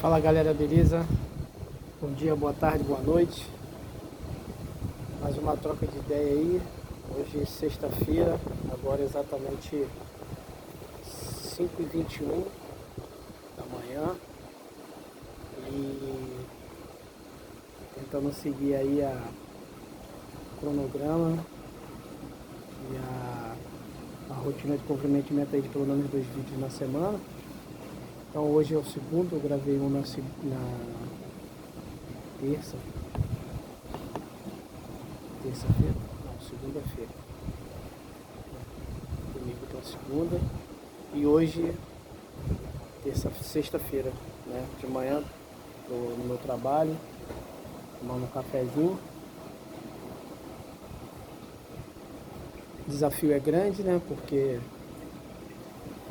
Fala galera, beleza? Bom dia, boa tarde, boa noite. Mais uma troca de ideia aí. Hoje é sexta-feira, agora exatamente 5h21 da manhã. E tentando seguir aí o cronograma e a rotina de comprometimento aí de pelo menos 2 vídeos na semana. Então hoje é o segundo, eu gravei um na terça-feira? Não, segunda-feira. Domingo então segunda. E hoje, sexta-feira, né? De manhã tô no meu trabalho, tomando um cafezinho. O desafio é grande, né? Porque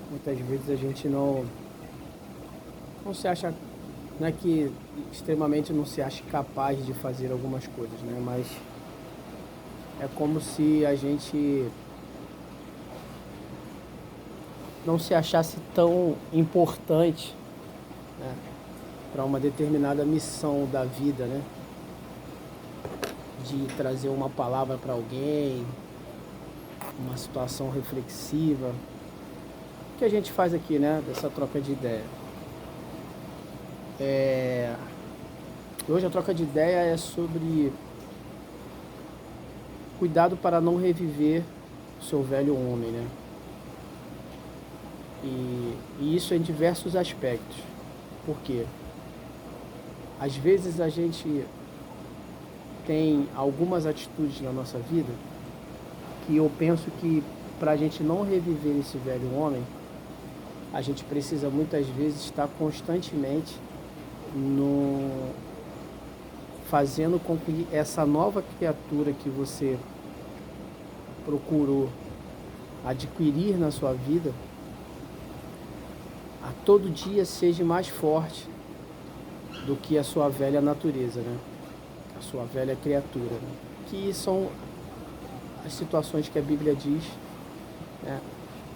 muitas vezes a gente não se acha, não é que extremamente não se acha capaz de fazer algumas coisas, né? Mas é como se a gente não se achasse tão importante, né, para uma determinada missão da vida, né? De trazer uma palavra para alguém, uma situação reflexiva, que a gente faz aqui, né? Dessa troca de ideia. Hoje a troca de ideia é sobre cuidado para não reviver o seu velho homem, né? E isso em diversos aspectos. Por quê? Às vezes a gente tem algumas atitudes na nossa vida que eu penso que para a gente não reviver esse velho homem, a gente precisa muitas vezes estar constantemente fazendo com que essa nova criatura que você procurou adquirir na sua vida, a todo dia seja mais forte do que a sua velha natureza, né? A sua velha criatura, né? Que são as situações que a Bíblia diz, né?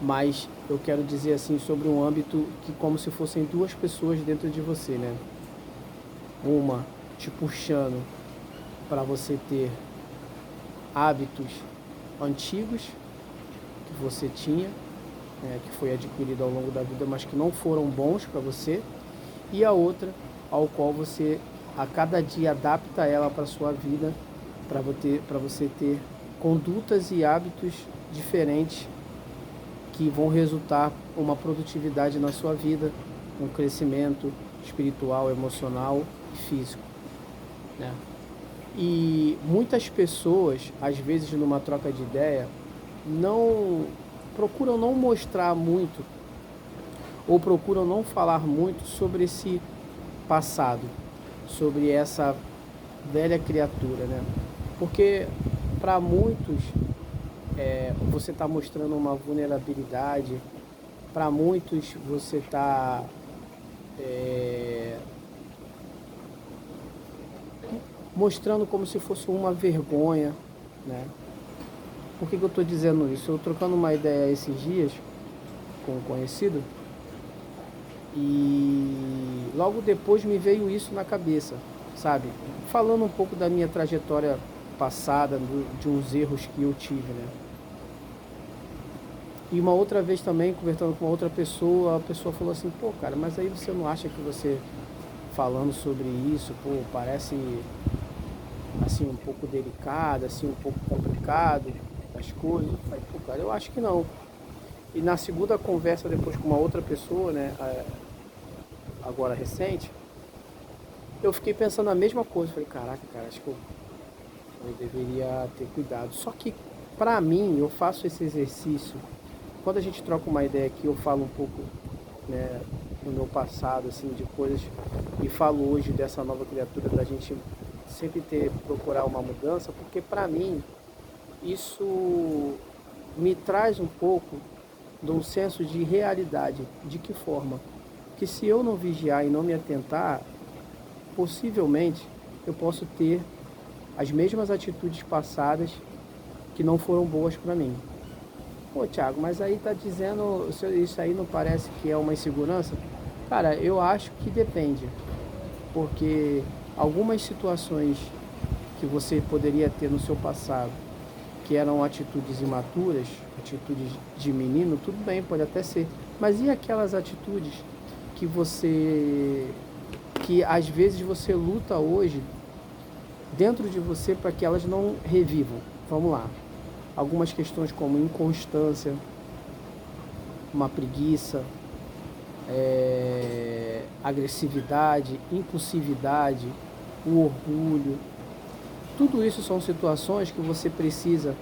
Mas eu quero dizer assim sobre um âmbito que como se fossem duas pessoas dentro de você, né? Uma te puxando para você ter hábitos antigos que você tinha, né, que foi adquirido ao longo da vida, mas que não foram bons para você, e a outra ao qual você a cada dia adapta ela para a sua vida, para você ter condutas e hábitos diferentes que vão resultar uma produtividade na sua vida, um crescimento espiritual, emocional e físico, né? E muitas pessoas, às vezes numa troca de ideia, procuram não mostrar muito ou procuram não falar muito sobre esse passado, sobre essa velha criatura, né? Porque para muitos você está mostrando uma vulnerabilidade, para muitos você está mostrando como se fosse uma vergonha, né? Por que eu estou dizendo isso? Eu trocando uma ideia esses dias com um conhecido e logo depois me veio isso na cabeça, sabe? Falando um pouco da minha trajetória passada, de uns erros que eu tive, né? E uma outra vez também, conversando com uma outra pessoa, a pessoa falou assim, pô, cara, mas aí você não acha que você falando sobre isso, pô, parece assim um pouco delicado, assim um pouco complicado as coisas? Eu falei, pô, cara, eu acho que não. E na segunda conversa depois com uma outra pessoa, né, agora recente, eu fiquei pensando a mesma coisa. Falei, caraca, cara, acho que eu deveria ter cuidado. Só que pra mim, eu faço esse exercício. Quando a gente troca uma ideia aqui, eu falo um pouco, né, do meu passado, assim, de coisas, e falo hoje dessa nova criatura, da gente sempre procurar uma mudança, porque para mim isso me traz um pouco de um senso de realidade. De que forma? Que se eu não vigiar e não me atentar, possivelmente eu posso ter as mesmas atitudes passadas que não foram boas para mim. Pô, Thiago, mas aí tá dizendo, isso aí não parece que é uma insegurança? Cara, eu acho que depende. porque algumas situações que você poderia ter no seu passado, que eram atitudes imaturas, atitudes de menino, tudo bem, pode até ser. Mas e aquelas atitudes que às vezes você luta hoje dentro de você para que elas não revivam? Vamos lá. Algumas questões como inconstância, uma preguiça, agressividade, impulsividade, o orgulho. Tudo isso são situações que você precisa,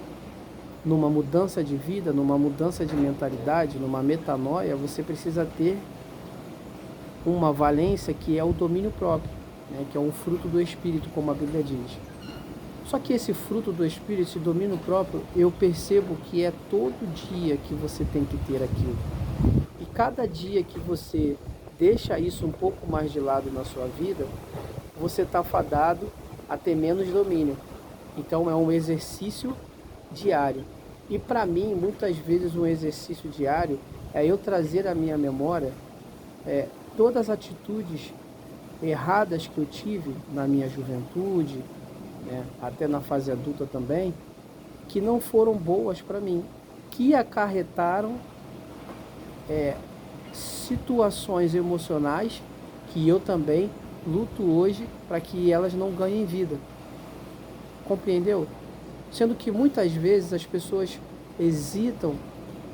numa mudança de vida, numa mudança de mentalidade, numa metanoia, você precisa ter uma valência que é o domínio próprio, né? Que é um fruto do Espírito, como a Bíblia diz. Só que esse fruto do Espírito, esse domínio próprio, eu percebo que é todo dia que você tem que ter aquilo. E cada dia que você deixa isso um pouco mais de lado na sua vida, você está fadado a ter menos domínio. Então é um exercício diário. E para mim, muitas vezes um exercício diário é eu trazer à minha memória todas as atitudes erradas que eu tive na minha juventude, né, até na fase adulta também, que não foram boas para mim, que acarretaram situações emocionais que eu também luto hoje para que elas não ganhem vida. Compreendeu? Sendo que muitas vezes as pessoas hesitam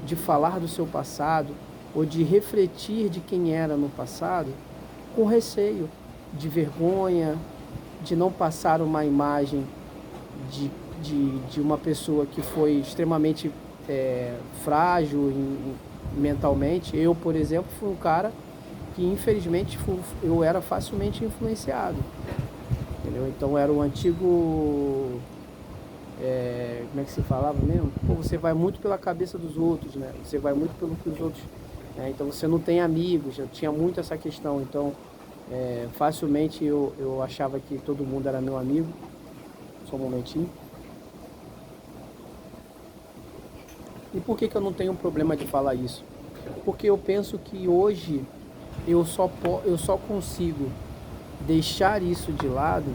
de falar do seu passado ou de refletir de quem era no passado com receio, de vergonha, de não passar uma imagem de uma pessoa que foi extremamente frágil mentalmente. Eu, por exemplo, fui um cara que infelizmente eu era facilmente influenciado, entendeu? Então era o antigo, como é que se falava mesmo? Pô, você vai muito pela cabeça dos outros, né? Você vai muito pelo que os outros, né? Então você não tem amigos. Eu tinha muito essa questão, então facilmente eu achava que todo mundo era meu amigo. Só um momentinho. E por que eu não tenho problema de falar isso? Porque eu penso que hoje eu só consigo deixar isso de lado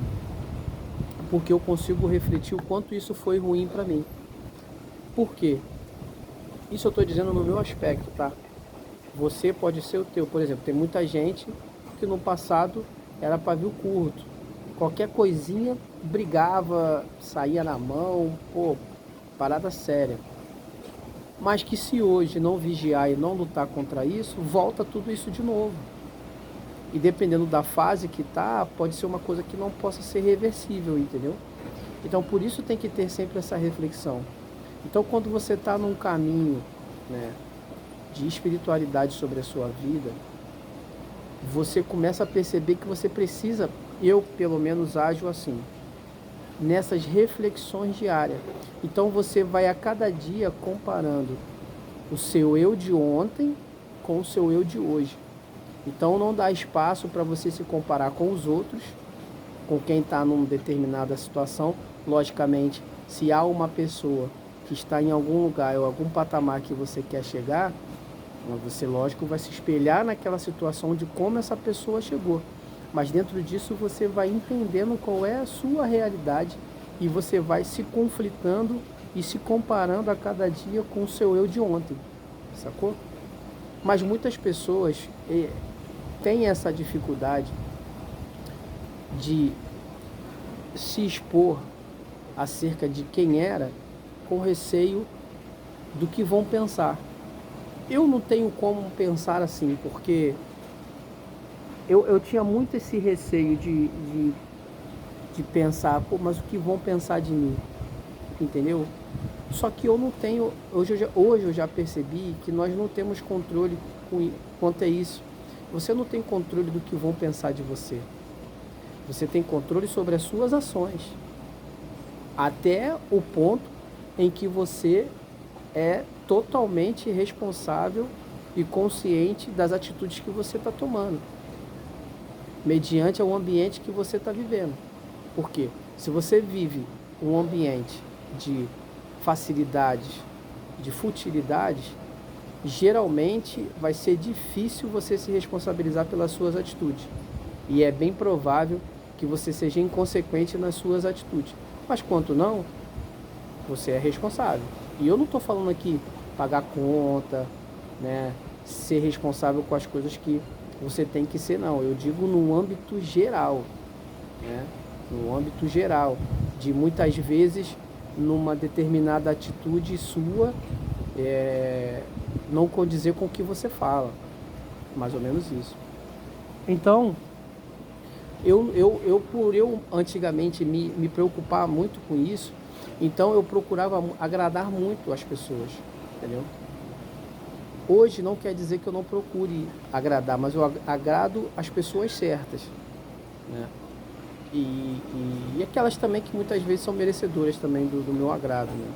porque eu consigo refletir o quanto isso foi ruim para mim. Por quê? Isso eu estou dizendo no meu aspecto, tá? Você pode ser o teu. Por exemplo, tem muita gente que no passado era pavio curto. Qualquer coisinha brigava, saía na mão, pô, parada séria. Mas que se hoje não vigiar e não lutar contra isso, volta tudo isso de novo. E dependendo da fase que tá, pode ser uma coisa que não possa ser reversível, entendeu? Então por isso tem que ter sempre essa reflexão. Então quando você está num caminho, né, de espiritualidade sobre a sua vida, você começa a perceber que você precisa, eu pelo menos ajo assim, nessas reflexões diárias. Então você vai a cada dia comparando o seu eu de ontem com o seu eu de hoje. Então não dá espaço para você se comparar com os outros, com quem está numa determinada situação. Logicamente, se há uma pessoa que está em algum lugar ou algum patamar que você quer chegar, você, lógico, vai se espelhar naquela situação de como essa pessoa chegou. Mas dentro disso você vai entendendo qual é a sua realidade e você vai se conflitando e se comparando a cada dia com o seu eu de ontem, sacou? Mas muitas pessoas têm essa dificuldade de se expor acerca de quem era com receio do que vão pensar. Eu não tenho como pensar assim, porque eu tinha muito esse receio de pensar, pô, mas o que vão pensar de mim? Entendeu? Só que eu não tenho, hoje eu já percebi que nós não temos controle quanto a isso. Você não tem controle do que vão pensar de você. Você tem controle sobre as suas ações. Até o ponto em que você é totalmente responsável e consciente das atitudes que você está tomando, mediante o ambiente que você está vivendo. Por quê? Se você vive um ambiente de facilidades, de futilidades, geralmente vai ser difícil você se responsabilizar pelas suas atitudes. E é bem provável que você seja inconsequente nas suas atitudes. Mas quanto não, você é responsável. E eu não estou falando aqui pagar conta, né? Ser responsável com as coisas que você tem que ser, não. Eu digo no âmbito geral, né? No âmbito geral, de muitas vezes numa determinada atitude sua não condizer com o que você fala. Mais ou menos isso. Então, por eu antigamente me preocupar muito com isso, então eu procurava agradar muito as pessoas, entendeu? Hoje não quer dizer que eu não procure agradar, mas eu agrado as pessoas certas, né? E aquelas também que muitas vezes são merecedoras também do meu agrado, né?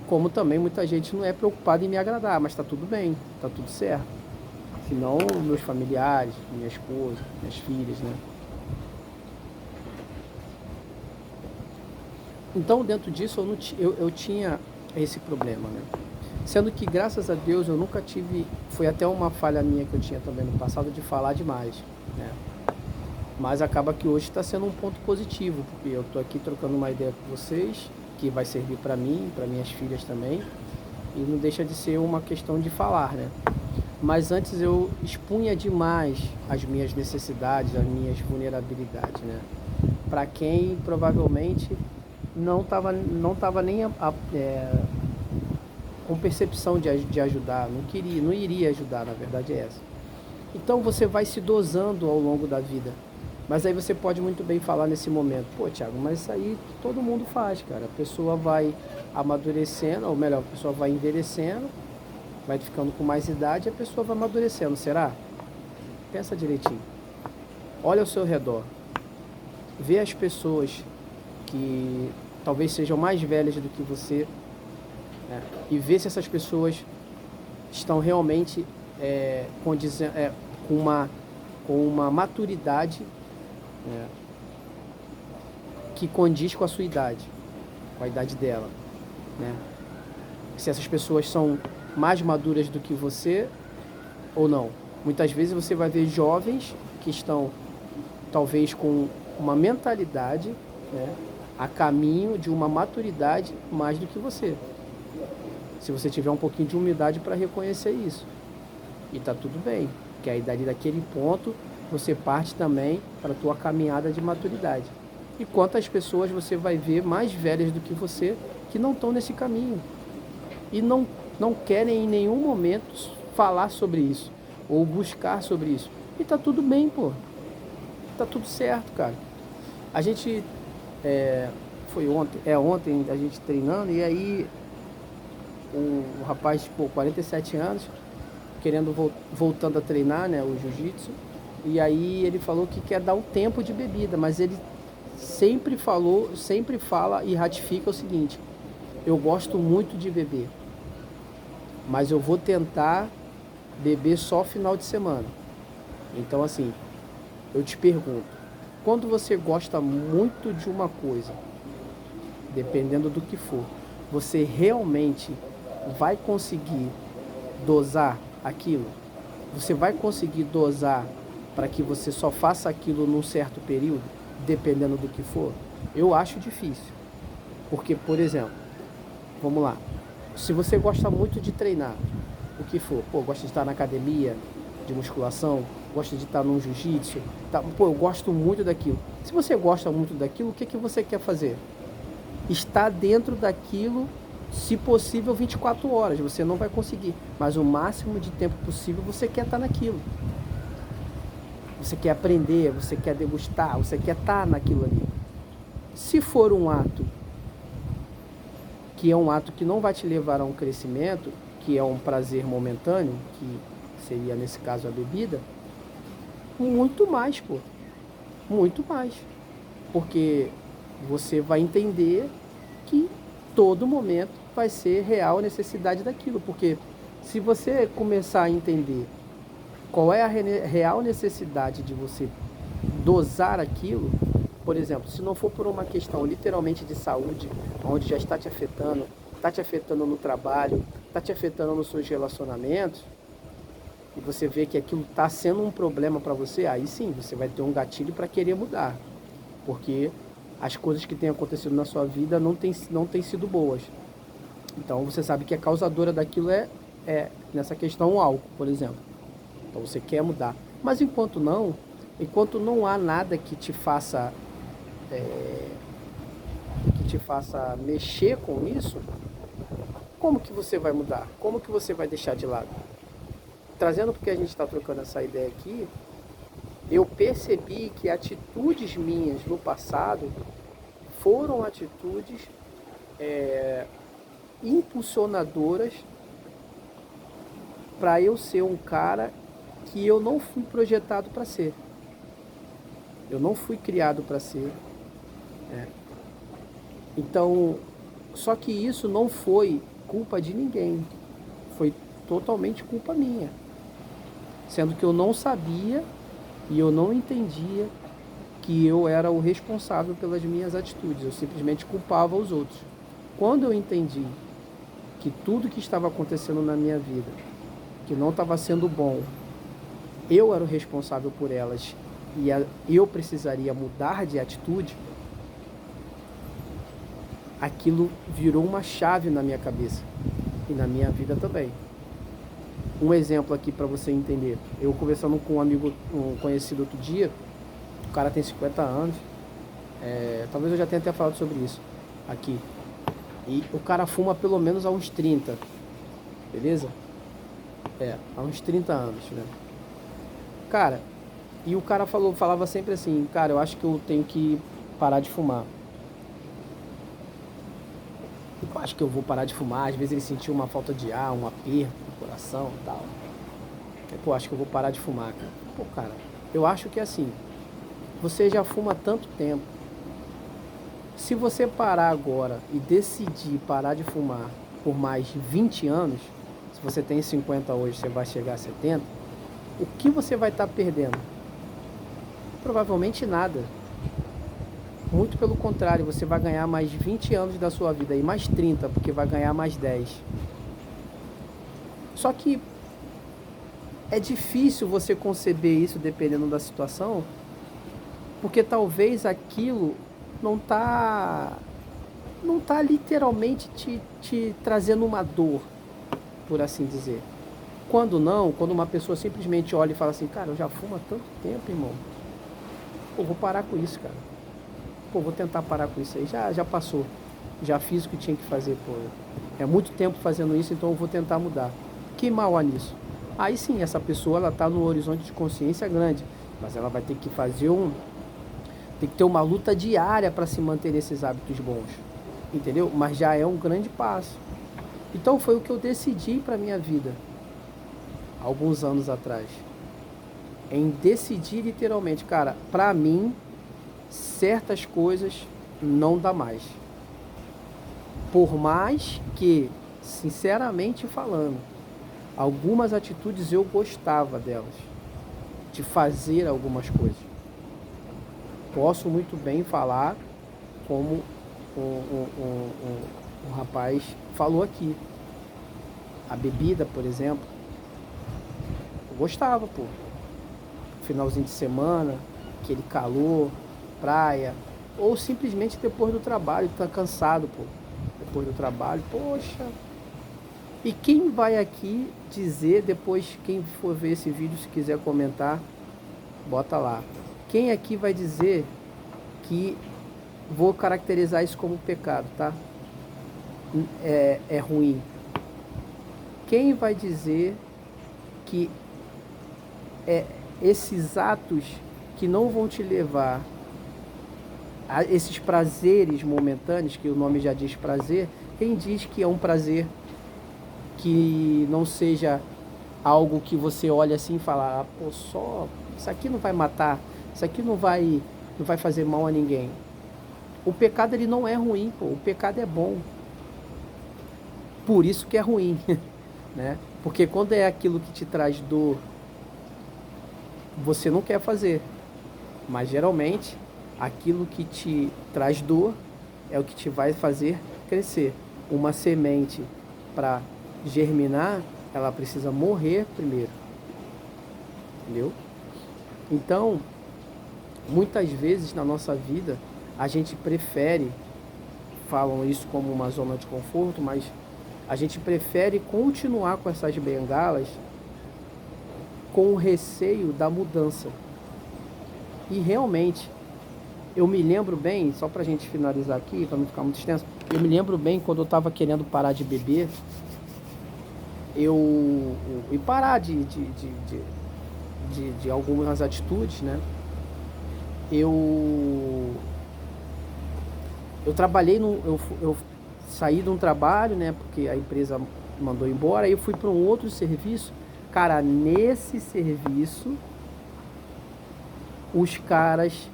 Como também muita gente não é preocupada em me agradar, mas tá tudo bem, tá tudo certo. Senão meus familiares, minha esposa, minhas filhas, né? Então dentro disso eu tinha esse problema, né? Sendo que graças a Deus eu nunca tive, foi até uma falha minha que eu tinha também no passado de falar demais, né? Mas acaba que hoje está sendo um ponto positivo, porque eu estou aqui trocando uma ideia com vocês, que vai servir para mim, para minhas filhas também, e não deixa de ser uma questão de falar, né? Mas antes eu expunha demais as minhas necessidades, as minhas vulnerabilidades, né? Para quem provavelmente não tava nem com percepção de ajudar, não iria ajudar, na verdade é essa. Então você vai se dosando ao longo da vida. Mas aí você pode muito bem falar nesse momento, pô, Thiago, mas isso aí todo mundo faz, cara. A pessoa vai amadurecendo, ou melhor, a pessoa vai envelhecendo, vai ficando com mais idade e a pessoa vai amadurecendo, será? Pensa direitinho. Olha ao seu redor. Vê as pessoas que talvez sejam mais velhas do que você, né? E vê se essas pessoas estão realmente com uma maturidade, né, que condiz com a sua idade, com a idade dela, né? Se essas pessoas são mais maduras do que você ou não. Muitas vezes você vai ver jovens que estão talvez com uma mentalidade, né, a caminho de uma maturidade mais do que você. Se você tiver um pouquinho de humildade para reconhecer isso. E tá tudo bem, porque aí daquele ponto você parte também para a tua caminhada de maturidade. E quantas pessoas você vai ver mais velhas do que você que não estão nesse caminho e não querem em nenhum momento falar sobre isso ou buscar sobre isso. E tá tudo bem, pô. Tá tudo certo, cara. A gente foi ontem a gente treinando e aí o rapaz, pô, 47 anos, voltando a treinar, né, o jiu-jitsu. E aí ele falou que quer dar um tempo de bebida, mas ele sempre fala e ratifica o seguinte: eu gosto muito de beber, mas eu vou tentar beber só final de semana. Então assim, eu te pergunto, quando você gosta muito de uma coisa, dependendo do que for, você realmente vai conseguir dosar aquilo? Você vai conseguir dosar para que você só faça aquilo num certo período, dependendo do que for? Eu acho difícil. Porque, por exemplo, vamos lá, se você gosta muito de treinar, o que for, pô, gosta de estar na academia de musculação, gosta de estar num jiu-jitsu, pô, eu gosto muito daquilo. Se você gosta muito daquilo, o que você quer fazer? Estar dentro daquilo, se possível 24 horas, você não vai conseguir, mas o máximo de tempo possível você quer estar naquilo. Você quer aprender, você quer degustar, você quer estar naquilo ali. Se for um ato que é um ato que não vai te levar a um crescimento, que é um prazer momentâneo, que seria nesse caso a bebida, muito mais, pô. Muito mais. Porque você vai entender que todo momento vai ser real a necessidade daquilo. Porque se você começar a entender qual é a real necessidade de você dosar aquilo, por exemplo, se não for por uma questão literalmente de saúde, onde já está te afetando no trabalho, está te afetando nos seus relacionamentos, e você vê que aquilo está sendo um problema para você, aí sim, você vai ter um gatilho para querer mudar. Porque as coisas que têm acontecido na sua vida não têm sido boas. Então você sabe que a causadora daquilo nessa questão, o álcool, por exemplo. Então você quer mudar. Mas enquanto não há nada que te faça mexer com isso, como que você vai mudar? Como que você vai deixar de lado? Trazendo porque a gente está trocando essa ideia aqui, eu percebi que atitudes minhas no passado foram atitudes impulsionadoras para eu ser um cara que eu não fui projetado para ser. Eu não fui criado para ser. Então, só que isso não foi culpa de ninguém. Foi totalmente culpa minha. Sendo que eu não sabia e eu não entendia que eu era o responsável pelas minhas atitudes. Eu simplesmente culpava os outros. Quando eu entendi que tudo que estava acontecendo na minha vida, que não estava sendo bom, eu era o responsável por elas e eu precisaria mudar de atitude, aquilo virou uma chave na minha cabeça e na minha vida também. Um exemplo aqui para você entender. Eu conversando com um conhecido outro dia, o cara tem 50 anos, talvez eu já tenha até falado sobre isso aqui. E o cara fuma pelo menos há uns 30, beleza? Há uns 30 anos, né? Cara, e o cara falava sempre assim, cara, eu acho que eu tenho que parar de fumar. Eu acho que eu vou parar de fumar. Às vezes ele sentiu uma falta de ar, um aperto no coração e tal. Pô, acho que eu vou parar de fumar, cara. Pô, cara, eu acho que assim, você já fuma há tanto tempo. Se você parar agora e decidir parar de fumar por mais de 20 anos, se você tem 50 hoje, você vai chegar a 70, o que você vai estar perdendo? Provavelmente nada. Muito pelo contrário, você vai ganhar mais 20 anos da sua vida e mais 30, porque vai ganhar mais 10. Só que é difícil você conceber isso dependendo da situação, porque talvez aquilo não tá literalmente te trazendo uma dor, por assim dizer. Quando uma pessoa simplesmente olha e fala assim, cara, eu já fumo há tanto tempo, irmão. Pô, vou parar com isso, cara. Pô, vou tentar parar com isso aí. Já passou. Já fiz o que tinha que fazer, pô. É muito tempo fazendo isso, então eu vou tentar mudar. Que mal há nisso? Aí sim, essa pessoa, ela tá no horizonte de consciência grande. Mas ela vai ter que tem que ter uma luta diária para se manter nesses hábitos bons. Entendeu? Mas já é um grande passo. Então foi o que eu decidi para minha vida. Alguns anos atrás. Em decidir literalmente, cara, para mim, certas coisas não dá mais. Por mais que, sinceramente falando, algumas atitudes eu gostava delas, de fazer algumas coisas. Posso muito bem falar como um rapaz falou aqui. A bebida, por exemplo, eu gostava, pô. Finalzinho de semana, aquele calor, praia, ou simplesmente depois do trabalho, tá cansado, pô. Depois do trabalho, poxa. E quem vai aqui dizer, depois quem for ver esse vídeo, se quiser comentar, bota lá. Quem aqui vai dizer que vou caracterizar isso como pecado, tá? É ruim. Quem vai dizer que esses atos que não vão te levar a esses prazeres momentâneos, que o nome já diz prazer, quem diz que é um prazer que não seja algo que você olha assim e fala, pô, só isso aqui não vai matar, isso aqui não vai fazer mal a ninguém. O pecado, ele não é ruim, pô, o pecado é bom. Por isso que é ruim, né? Porque quando é aquilo que te traz dor, você não quer fazer. Mas geralmente, aquilo que te traz dor é o que te vai fazer crescer. Uma semente, para germinar, ela precisa morrer primeiro. entendeu? Então, muitas vezes na nossa vida, a gente prefere, falam isso como uma zona de conforto, mas a gente prefere continuar com essas bengalas com o receio da mudança. E realmente, eu me lembro bem, só pra gente finalizar aqui, pra não ficar muito extenso, eu me lembro bem quando eu tava querendo parar de beber, e parar de algumas atitudes, né? Eu trabalhei eu saí de um trabalho, né? Porque a empresa mandou embora, aí eu fui para um outro serviço. Cara, nesse serviço, os caras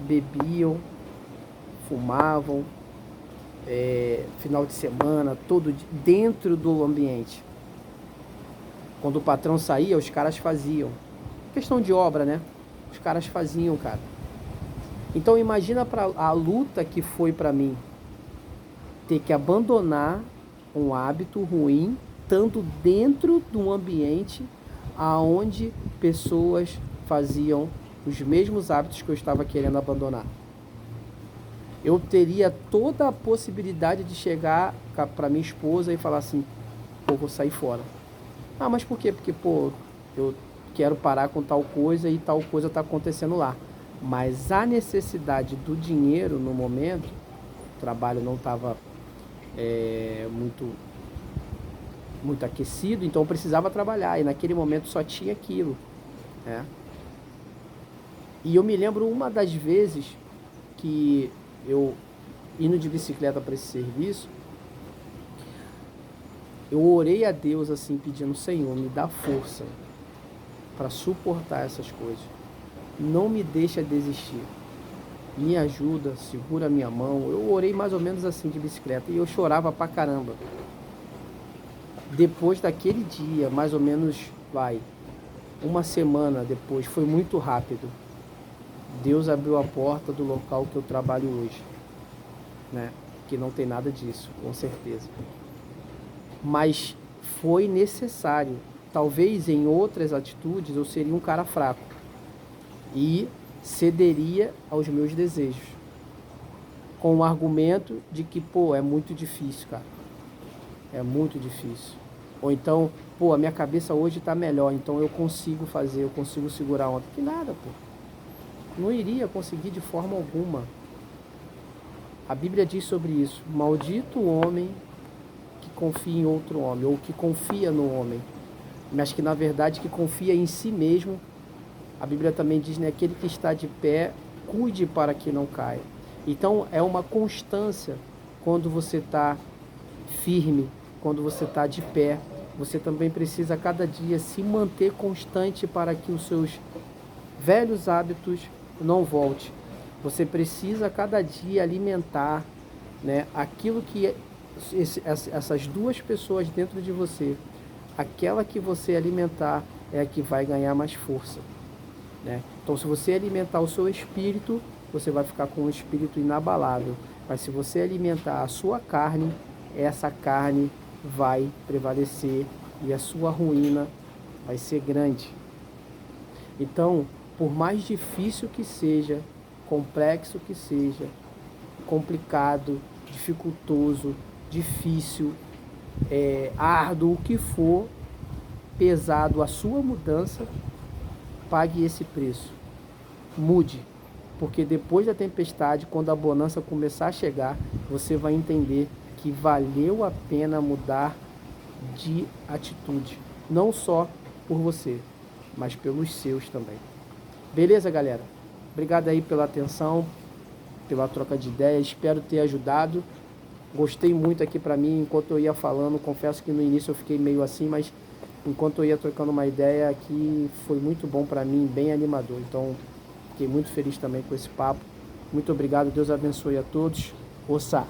bebiam, fumavam, final de semana, todo dentro do ambiente. Quando o patrão saía, os caras faziam. Questão de obra, né? Os caras faziam, cara. Então imagina a luta que foi pra mim ter que abandonar um hábito ruim, estando dentro de um ambiente aonde pessoas faziam os mesmos hábitos que eu estava querendo abandonar. Eu teria toda a possibilidade de chegar para minha esposa e falar assim, pô, vou sair fora. Ah, mas por quê? Porque, pô, eu quero parar com tal coisa e tal coisa está acontecendo lá. Mas a necessidade do dinheiro no momento, o trabalho não estava muito aquecido, então eu precisava trabalhar. E naquele momento só tinha aquilo, né? E eu me lembro uma das vezes que eu, indo de bicicleta para esse serviço, eu orei a Deus assim, pedindo, Senhor, me dá força para suportar essas coisas. Não me deixa desistir. Me ajuda, segura a minha mão. Eu orei mais ou menos assim de bicicleta e eu chorava pra caramba. Depois daquele dia, mais ou menos, uma semana depois, foi muito rápido. Deus abriu a porta do local que eu trabalho hoje, né? Que não tem nada disso, com certeza. Mas foi necessário. Talvez em outras atitudes eu seria um cara fraco e cederia aos meus desejos, com o argumento de que, pô, é muito difícil, cara. É muito difícil. Ou então, pô, a minha cabeça hoje tá melhor, então eu consigo fazer, eu consigo segurar ontem. Que nada, pô. Não iria conseguir de forma alguma. A Bíblia diz sobre isso. Maldito o homem que confia em outro homem, ou que confia no homem, mas que na verdade que confia em si mesmo. A Bíblia também diz, né, aquele que está de pé, cuide para que não caia. Então é uma constância quando você está firme, quando você está de pé. Você também precisa a cada dia se manter constante para que os seus velhos hábitos não voltem. Você precisa a cada dia alimentar, né, aquilo que essas duas pessoas dentro de você, aquela que você alimentar é a que vai ganhar mais força, né? Então, se você alimentar o seu espírito, você vai ficar com um espírito inabalável. Mas se você alimentar a sua carne, essa carne vai prevalecer e a sua ruína vai ser grande. Então, por mais difícil que seja, complexo que seja, complicado, dificultoso, difícil, árduo, o que for, pesado a sua mudança, pague esse preço. Mude, porque depois da tempestade, quando a bonança começar a chegar, você vai entender que valeu a pena mudar de atitude, não só por você, mas pelos seus também. Beleza, galera? Obrigado aí pela atenção, pela troca de ideias, espero ter ajudado. Gostei muito aqui pra mim, enquanto eu ia falando, confesso que no início eu fiquei meio assim, mas enquanto eu ia trocando uma ideia aqui, foi muito bom pra mim, bem animador. Então, fiquei muito feliz também com esse papo. Muito obrigado, Deus abençoe a todos. Ossá!